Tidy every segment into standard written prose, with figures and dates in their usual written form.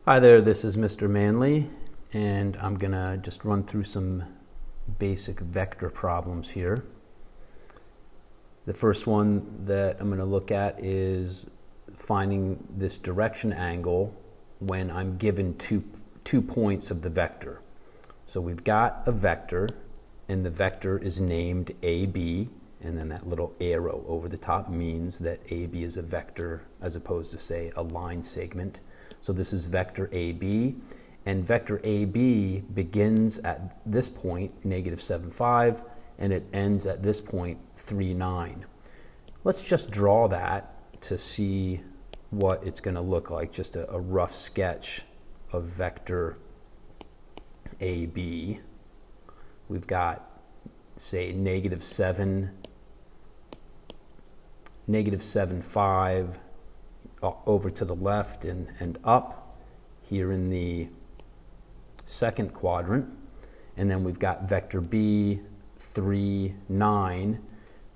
Hi there, this is Mr. Manley, and I'm gonna just run through some basic vector problems here. The first one that I'm gonna look at is finding this direction angle when I'm given two points of the vector. So we've got a vector, and the vector is named AB, and then that little arrow over the top means that AB is a vector as opposed to, say, a line segment. So this is vector AB, and vector AB begins at this point, negative 7, 5, and it ends at this point, 3, 9. Let's just draw that to see what it's going to look like, just a rough sketch of vector AB. We've got, say, negative 7, 5, over to the left and up here in the second quadrant. And then we've got vector B, 3, 9,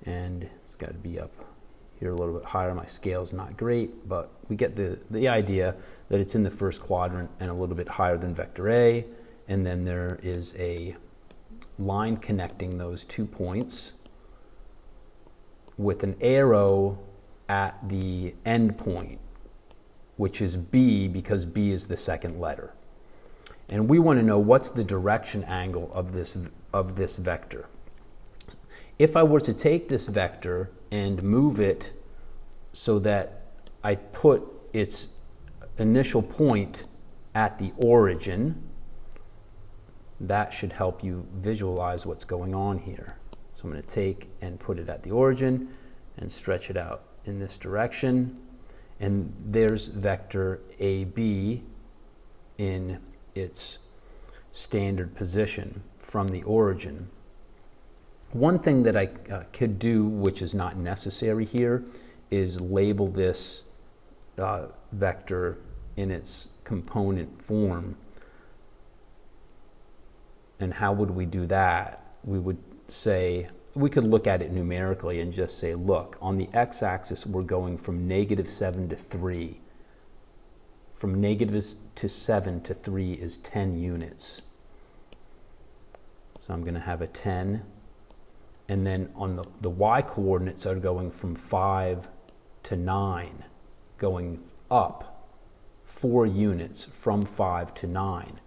and it's got to be up here a little bit higher. My scale's not great, but we get the idea that it's in the first quadrant and a little bit higher than vector A. And then there is a line connecting those 2 points with an arrow at the end point, which is B, because B is the second letter. And we want to know what's the direction angle of this vector. If I were to take this vector and move it so that I put its initial point at the origin, that should help you visualize what's going on here. So I'm going to take and put it at the origin and stretch it out in this direction. And there's vector AB in its standard position from the origin. One thing that I could do, which is not necessary here, is label this vector in its component form. And how would we do that? We would say, we could look at it numerically and just say, look, on the x-axis we're going from negative 7 to 3. From negative to 7 to 3 is 10 units. So I'm going to have a 10. And then on the y-coordinates are going from 5 to 9, going up 4 units from 5 to 9.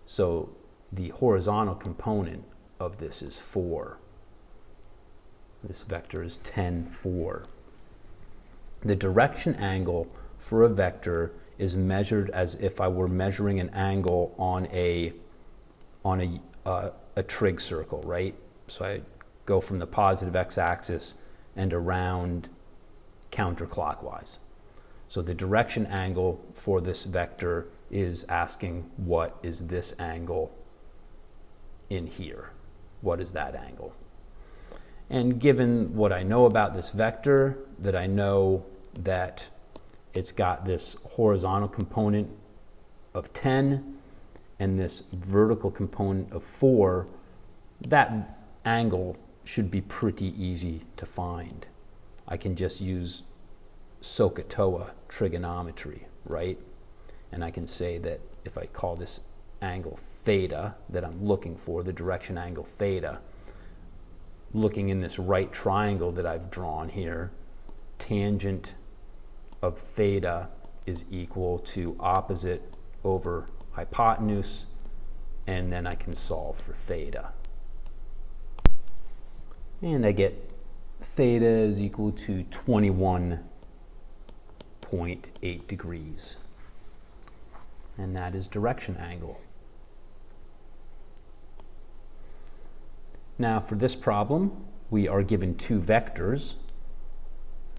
So the horizontal component of this is 4. This vector is 10, 4. The direction angle for a vector is measured as if I were measuring an angle on a trig circle, right? So I go from the positive x-axis and around counterclockwise. So the direction angle for this vector is asking, what is this angle in here? What is that angle? And given what I know about this vector, that I know that it's got this horizontal component of 10 and this vertical component of 4, that angle should be pretty easy to find. I can just use SOHCAHTOA trigonometry, right? And I can say that if I call this angle theta that I'm looking for, the direction angle theta, looking in this right triangle that I've drawn here, tangent of theta is equal to opposite over hypotenuse, and then I can solve for theta. And I get theta is equal to 21.8 degrees. And that is direction angle. Now for this problem, we are given two vectors,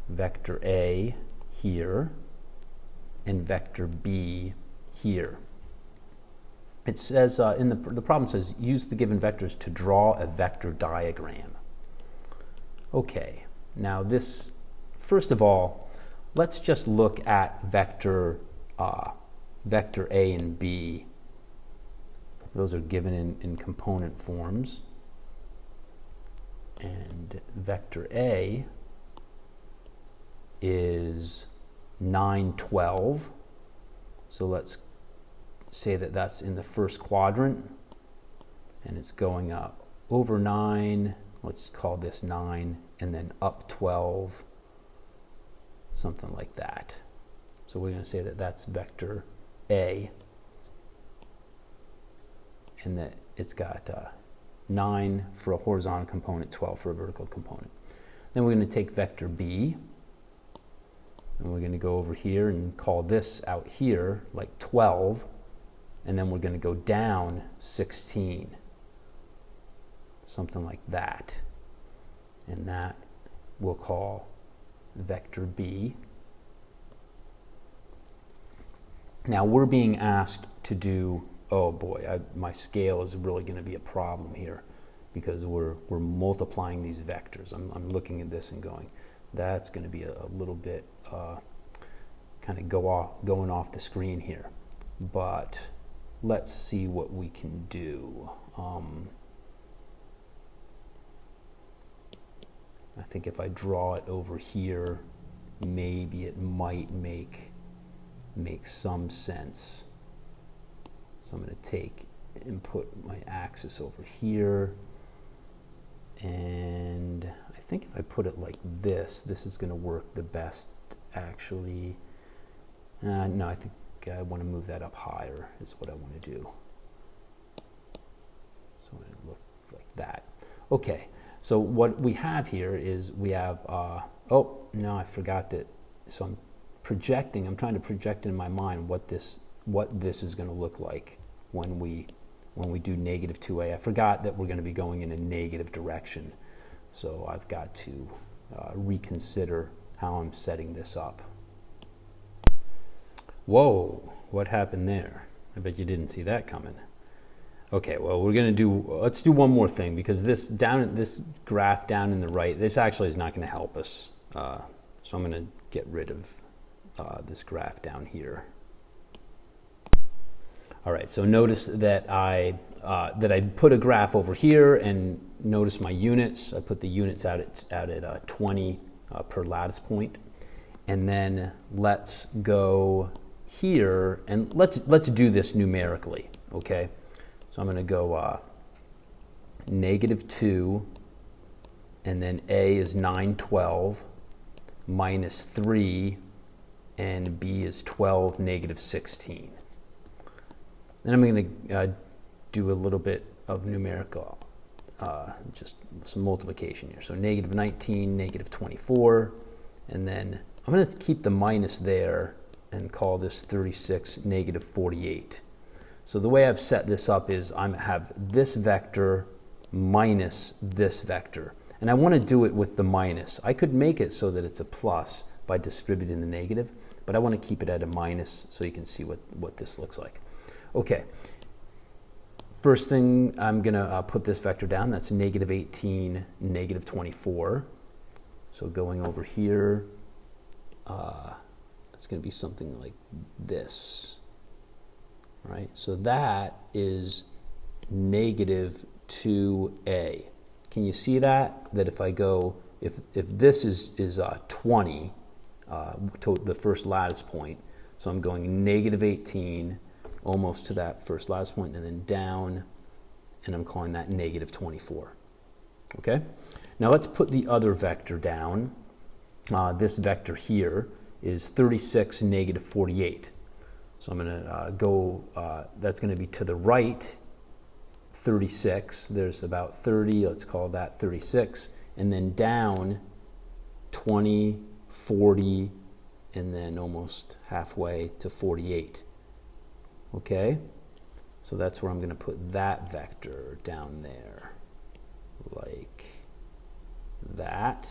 vector A here and vector B here. It says, the problem says, use the given vectors to draw a vector diagram. Okay, now this, first of all, let's just look at vector A and B. Those are given in component forms. And vector A is 9, 12. So let's say that that's in the first quadrant, and it's going up over 9, let's call this 9, and then up 12, something like that. So we're going to say that that's vector A, and that it's got 9 for a horizontal component, 12 for a vertical component. Then we're going to take vector B, and we're going to go over here and call this out here like 12, and then we're going to go down 16, something like that. And that we'll call vector B. Now we're being asked to do, oh boy, my scale is really going to be a problem here, because we're multiplying these vectors. I'm looking at this and going, that's going to be a little bit kind of going off the screen here. But let's see what we can do. I think if I draw it over here, maybe it might make some sense. So I'm going to take and put my axis over here, and I think if I put it like this is going to work the best, actually. No, I think I want to move that up higher is what I want to do. So it look like that. Okay, so what we have here is we have, oh, no, I forgot that. So I'm trying to project in my mind what this is going to look like when we do negative 2a. I forgot that we're going to be going in a negative direction. So I've got to reconsider how I'm setting this up. Whoa, what happened there? I bet you didn't see that coming. Okay, well, let's do one more thing, because this graph down in the right, this actually is not going to help us. So I'm going to get rid of this graph down here. All right, so notice that I put a graph over here, and notice my units. I put the units out at 20 per lattice point. And then let's go here, and let's do this numerically, okay? So I'm going to go negative 2, and then A is 9, 12, minus 3, and B is 12, negative 16. Then I'm going to do a little bit of numerical, just some multiplication here. So negative 19, negative 24, and then I'm going to keep the minus there and call this 36, negative 48. So the way I've set this up is I have this vector minus this vector. And I want to do it with the minus. I could make it so that it's a plus by distributing the negative, but I want to keep it at a minus so you can see what this looks like. Okay, first thing, I'm going to put this vector down. That's negative 18, negative 24. So going over here, it's going to be something like this, right? So that is negative 2a. Can you see that? That if I go, if this is 20 to the first lattice point, so I'm going negative 18 almost to that first lattice point, and then down, and I'm calling that negative 24. Okay? Now let's put the other vector down. This vector here is 36, negative 48. So I'm going to go, that's going to be to the right, 36. There's about 30, let's call that 36. And then down 20, 40, and then almost halfway to 48. Okay? So that's where I'm going to put that vector down there, like that.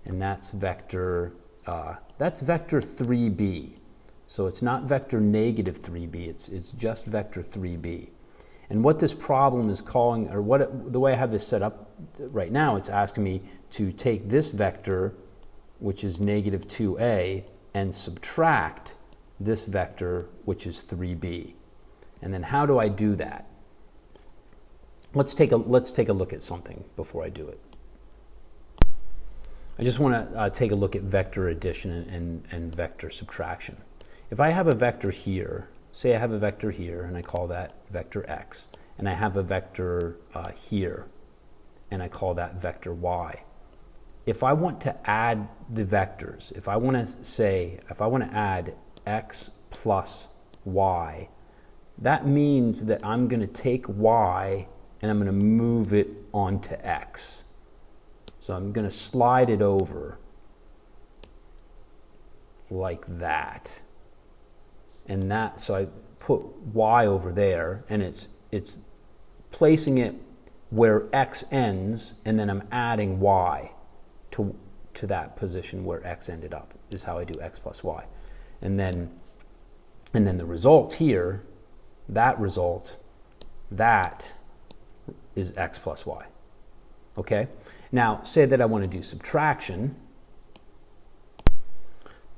And that's vector 3b. So it's not vector negative 3b, it's just vector 3b. And what this problem is calling, or the way I have this set up right now, it's asking me to take this vector, which is negative 2a, and subtract this vector, which is 3b. And then how do I do that? Let's take a look at something before I do it. I just want to take a look at vector addition and vector subtraction. If I have a vector here, say I have a vector here, and I call that vector x, and I have a vector here, and I call that vector y. If I want to add the vectors, if I want to add x plus y, that means that I'm going to take y and I'm going to move it onto x. So I'm going to slide it over like that. And that, so I put y over there, and it's placing it where x ends, and then I'm adding y to that position where x ended up, is how I do x plus y. And then the result here, that result, that is x plus y. Okay? Now, say that I want to do subtraction.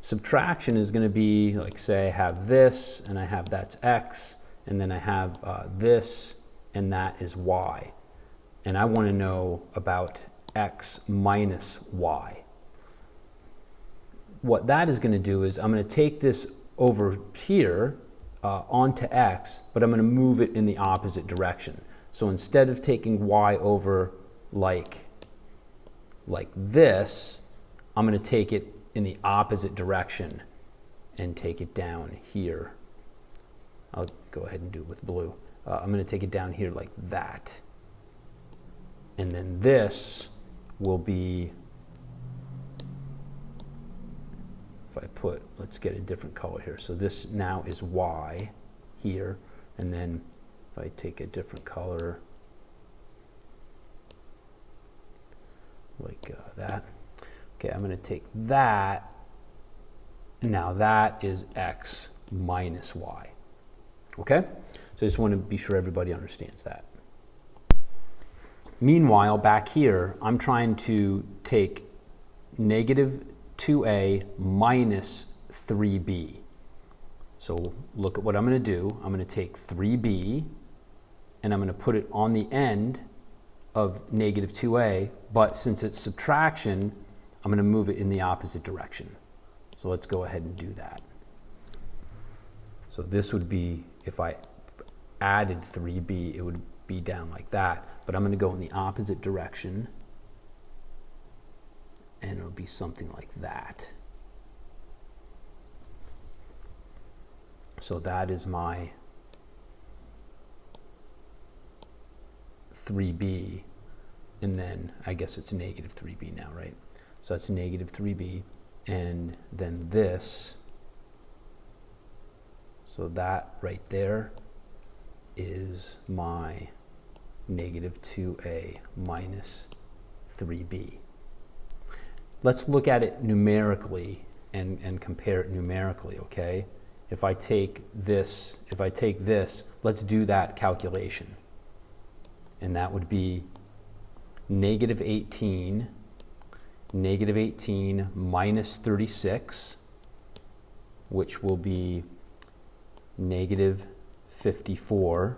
Subtraction is going to be, like, say I have this, and I have that's x, and then I have this, and that is y. And I want to know about x minus y. What that is going to do is I'm going to take this over here onto x, but I'm going to move it in the opposite direction. So instead of taking y over like this, I'm going to take it in the opposite direction and take it down here. I'll go ahead and do it with blue. I'm going to take it down here like that. And then this will be, if I put, let's get a different color here. So this now is y here. And then if I take a different color, like that. Okay, I'm going to take that. Now that is x minus y. Okay? So I just want to be sure everybody understands that. Meanwhile, back here, I'm trying to take negative 2a minus 3b. So look at what I'm going to do. I'm going to take 3b, and I'm going to put it on the end of negative 2a, but since it's subtraction, I'm going to move it in the opposite direction. So let's go ahead and do that. So this would be, if I added 3b, it would be down like that, but I'm going to go in the opposite direction, and it'll be something like that. So that is my 3b, and then I guess it's negative 3b now, right? So that's negative 3b, and then this, so that right there is my negative 2a minus 3b. Let's look at it numerically and compare it numerically, okay? If I take this, let's do that calculation. And that would be negative 18 minus 36, which will be negative 54,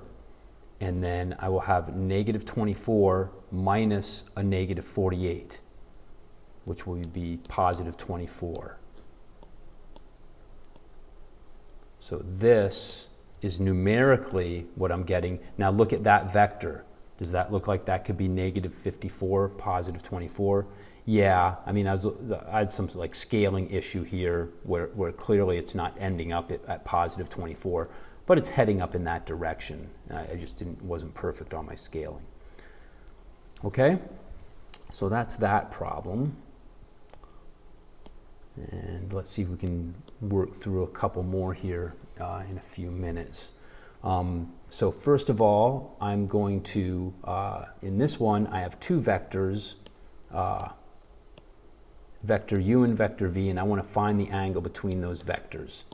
and then I will have negative 24 minus a negative 48, which will be positive 24. So this is numerically what I'm getting. Now look at that vector. Does that look like that could be negative 54, positive 24? Yeah, I mean, I had some like scaling issue here where clearly it's not ending up at positive 24, but it's heading up in that direction. I just wasn't perfect on my scaling. Okay, so that's that problem. And let's see if we can work through a couple more here in a few minutes. So first of all, I'm going to, in this one, I have two vectors, vector u and vector v, and I want to find the angle between those vectors.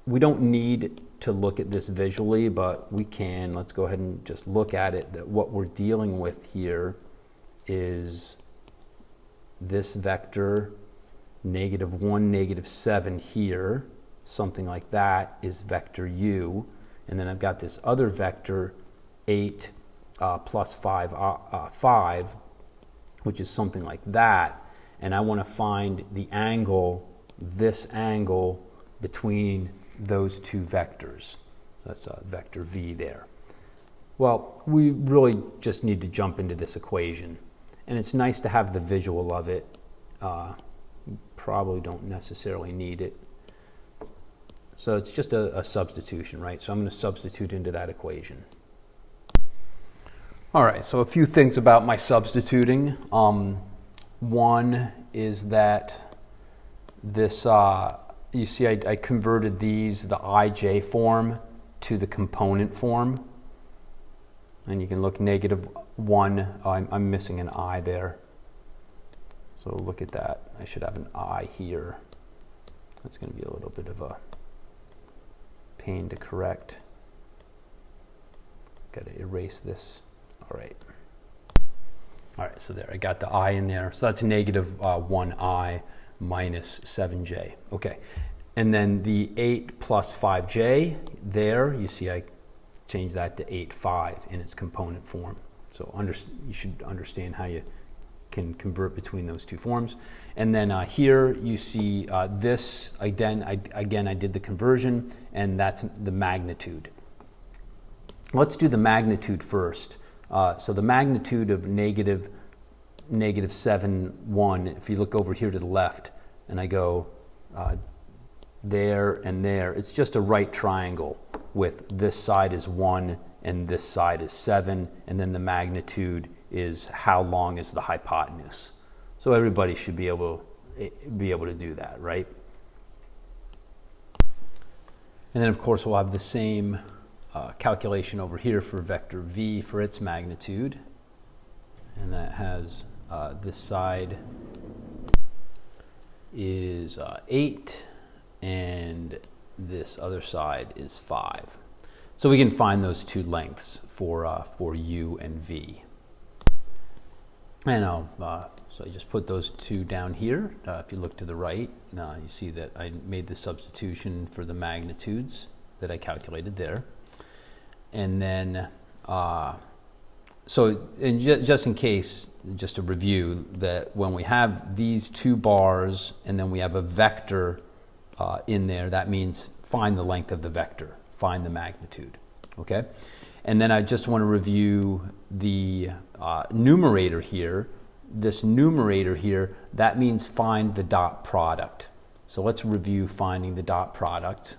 We don't need to look at this visually, but we can. Let's go ahead and just look at it. That what we're dealing with here is this vector, negative 1, negative 7 here, something like that is vector u. And then I've got this other vector, 8 plus 5, which is something like that. And I want to find the angle, this angle between those two vectors. That's vector v there. Well, we really just need to jump into this equation. And it's nice to have the visual of it. Probably don't necessarily need it. So it's just a substitution, right? So I'm going to substitute into that equation. All right, so a few things about my substituting. One is that this, you see I converted these, the ij form, to the component form. And you can look -1, I'm missing an I there. So look at that, I should have an I here. That's going to be a little bit of a pain to correct. Got to erase this. All right. All right, so there, I got the I in there. So that's -1I minus 7j. Okay, and then the 8 plus 5j there, you see I changed that to 8,5 in its component form. So you should understand how you can convert between those two forms. And then here you see this, again I did the conversion, and that's the magnitude. Let's do the magnitude first. So the magnitude of -7,1, if you look over here to the left, and I go there and there, it's just a right triangle with this side is 1 and this side is 7, and then the magnitude is how long is the hypotenuse. So everybody should be able to do that, right? And then of course we'll have the same calculation over here for vector v for its magnitude, and that has this side is 8 and this other side is 5. So we can find those two lengths for u and v. And so I just put those two down here. If you look to the right, you see that I made the substitution for the magnitudes that I calculated there. And then, just in case, just to review, that when we have these two bars and then we have a vector in there, that means find the length of the vector, find the magnitude, okay? And then I just want to review the numerator here. This numerator here, that means find the dot product. So let's review finding the dot product.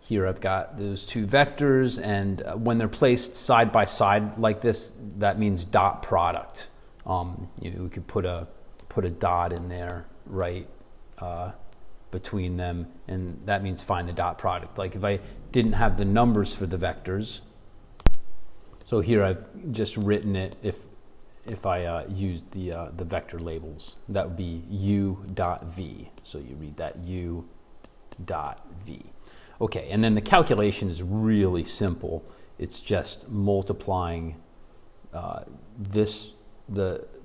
Here I've got those two vectors, and when they're placed side by side like this, that means dot product. We could put a dot in there right between them, and that means find the dot product. Like if I didn't have the numbers for the vectors, so here I've just written it. If I used the vector labels, that would be u dot v. So you read that u dot v. Okay, and then the calculation is really simple. It's just multiplying the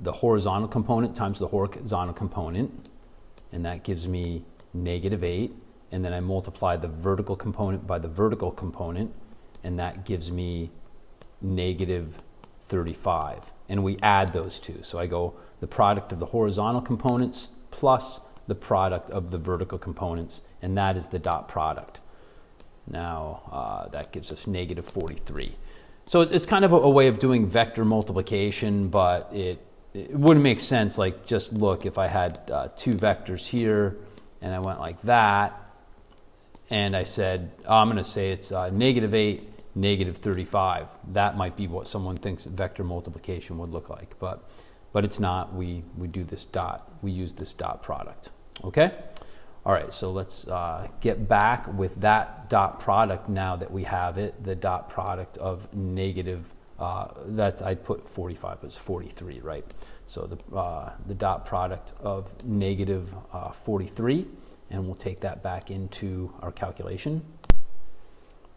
horizontal component times the horizontal component, and that gives me -8. And then I multiply the vertical component by the vertical component, and that gives me -35. And we add those two. So I go the product of the horizontal components plus the product of the vertical components, and that is the dot product. Now that gives us -43. So it's kind of a way of doing vector multiplication, but it wouldn't make sense. Like just look, if I had two vectors here and I went like that, and I said, I'm going to say it's -8, -35. That might be what someone thinks vector multiplication would look like, but it's not. We do this dot. We use this dot product. Okay. All right, so let's get back with that dot product now that we have it, the dot product of I put 45, but it's 43, right? So the dot product of -43, and we'll take that back into our calculation.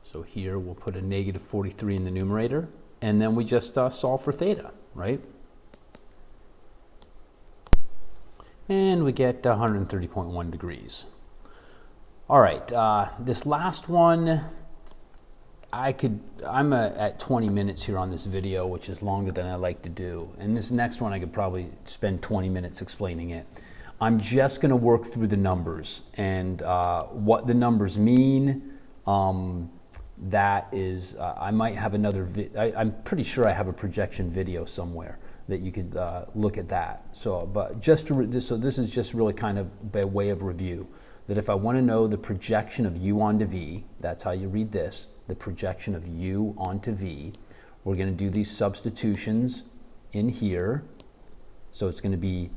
So here we'll put a -43 in the numerator, and then we just solve for theta, right? And we get 130.1 degrees. All right, this last one, I'm at 20 minutes here on this video, which is longer than I like to do. And this next one, I could probably spend 20 minutes explaining it. I'm just going to work through the numbers and what the numbers mean. That is, I might have another, I'm pretty sure I have a projection video somewhere that you could look at that. So, but just to, so this is just really kind of by way of review, that if I want to know the projection of u onto v, that's how you read this, the projection of u onto v, we're going to do these substitutions in here. So it's going to be,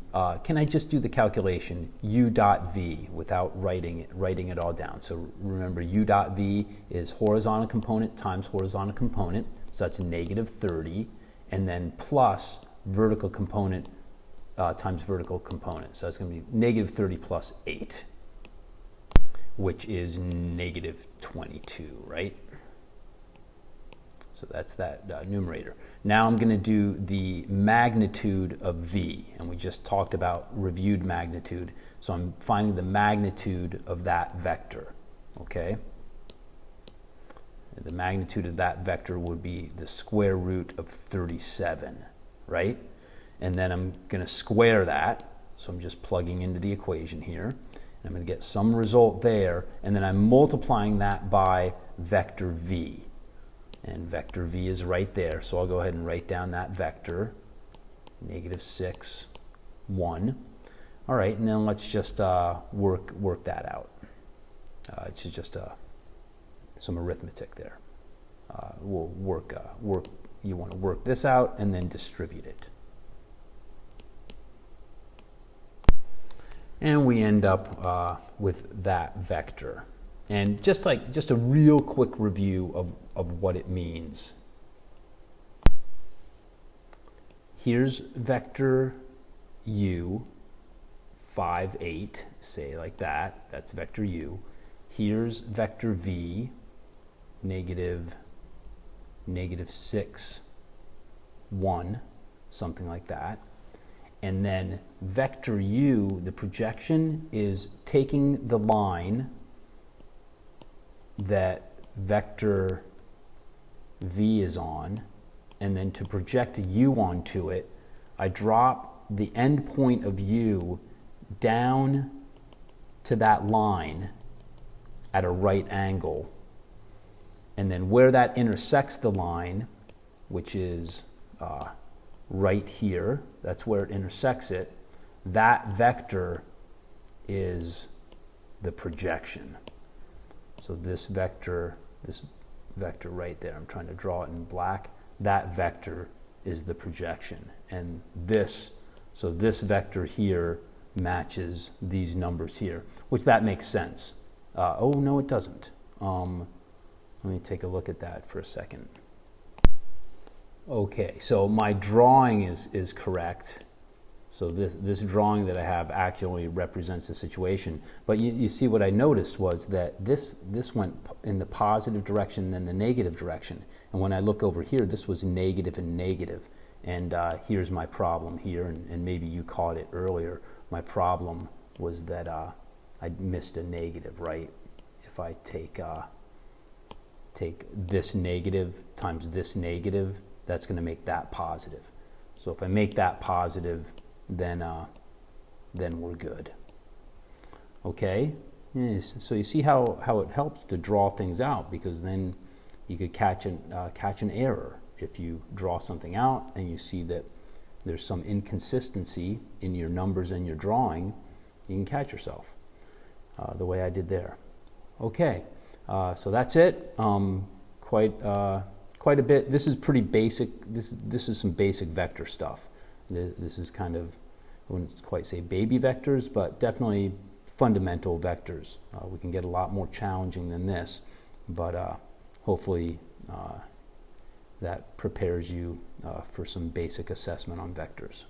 can I just do the calculation, u dot v, without writing it all down. So remember, u dot v is horizontal component times horizontal component, so that's negative 30, and then plus vertical component times vertical component. So that's going to be negative 30 plus 8, which is negative 22, right? So that's that numerator. Now I'm going to do the magnitude of v, and we just talked about reviewed magnitude. So I'm finding the magnitude of that vector, okay? The magnitude of that vector would be the square root of 37, right? And then I'm going to square that, so I'm just plugging into the equation here. And I'm going to get some result there, and then I'm multiplying that by vector v. And vector v is right there, so I'll go ahead and write down that vector, negative 6, 1. All right, and then let's just work that out. It's just some arithmetic there. We'll work. You want to work this out and then distribute it. And we end up with that vector. And just a real quick review of what it means. Here's vector u, 5, 8, say like that. That's vector u. Here's vector v, negative 6, 1, something like that. And then vector u, the projection, is taking the line that vector v is on, and then to project u onto it, I drop the end point of u down to that line at a right angle, and then where that intersects the line, which is right here, that's where it intersects it, that vector is the projection. So this vector right there, I'm trying to draw it in black, that vector is the projection. And this vector here matches these numbers here, which that makes sense. Oh, no, it doesn't. Let me take a look at that for a second. Okay, so my drawing is correct. So this drawing that I have actually represents the situation. But you see what I noticed was that this went in the positive direction and then the negative direction. And when I look over here, this was negative and negative. And here's my problem here, and maybe you caught it earlier. My problem was that I missed a negative, right? If I take this negative times this negative, that's going to make that positive. So if I make that positive, then we're good. Okay, yes. So you see how it helps to draw things out, because then you could catch an error if you draw something out and you see that there's some inconsistency in your numbers and your drawing. You can catch yourself the way I did there. Okay, so that's it. Quite a bit. This is pretty basic. This is some basic vector stuff. This is kind of, I wouldn't quite say baby vectors, but definitely fundamental vectors. We can get a lot more challenging than this, but hopefully that prepares you for some basic assessment on vectors.